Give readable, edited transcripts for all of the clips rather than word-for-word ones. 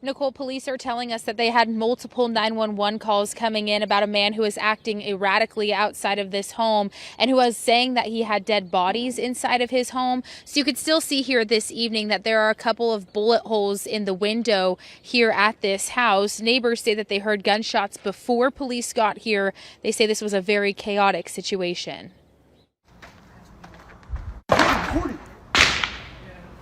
Nicole, police are telling us that they had multiple 911 calls coming in about a man who was acting erratically outside of this home and who was saying that he had dead bodies inside of his home. So you could still see here this evening that there are a couple of bullet holes in the window here at this house. Neighbors say that they heard gunshots before police got here. They say this was a very chaotic situation.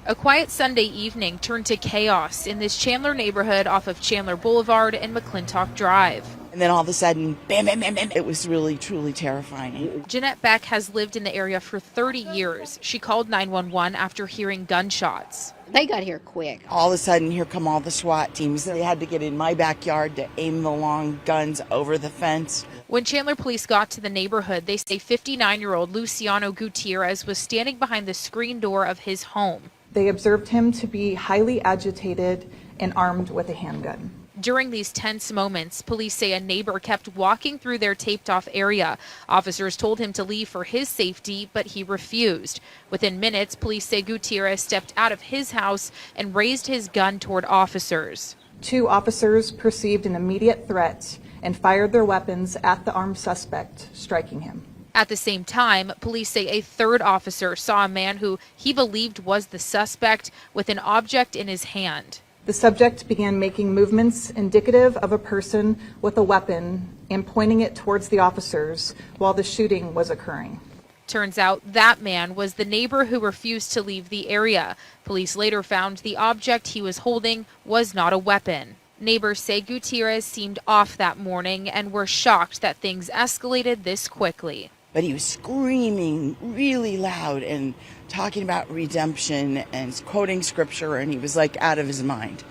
A quiet Sunday evening turned to chaos in this Chandler neighborhood off of Chandler Boulevard and McClintock Drive. And then all of a sudden, bam, bam, bam, bam. It was really, truly terrifying. Jeanette Beck has lived in the area for 30 years. She called 911 after hearing gunshots. They got here quick. All of a sudden, here come all the SWAT teams. They had to get in my backyard to aim the long guns over the fence. When Chandler police got to the neighborhood, they say 59-year-old Luciano Gutierrez was standing behind the screen door of his home. They observed him to be highly agitated and armed with a handgun. During these tense moments, police say a neighbor kept walking through their taped-off area. Officers told him to leave for his safety, but he refused. Within minutes, police say Gutierrez stepped out of his house and raised his gun toward officers. 2 officers perceived an immediate threat and fired their weapons at the armed suspect, striking him. At the same time, police say a third officer saw a man who he believed was the suspect with an object in his hand. The subject began making movements indicative of a person with a weapon and pointing it towards the officers while the shooting was occurring. Turns out that man was the neighbor who refused to leave the area. Police later found the object he was holding was not a weapon. Neighbors say Gutierrez seemed off that morning and were shocked that things escalated this quickly. But he was screaming really loud and talking about redemption and quoting scripture, and he was like out of his mind.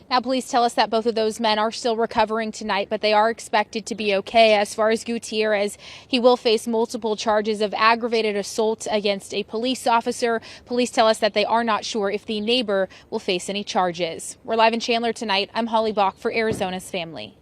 Now, police tell us that both of those men are still recovering tonight, but they are expected to be okay. As far as Gutierrez, he will face multiple charges of aggravated assault against a police officer. Police tell us that they are not sure if the neighbor will face any charges. We're live in Chandler tonight. I'm Holly Bach for Arizona's Family.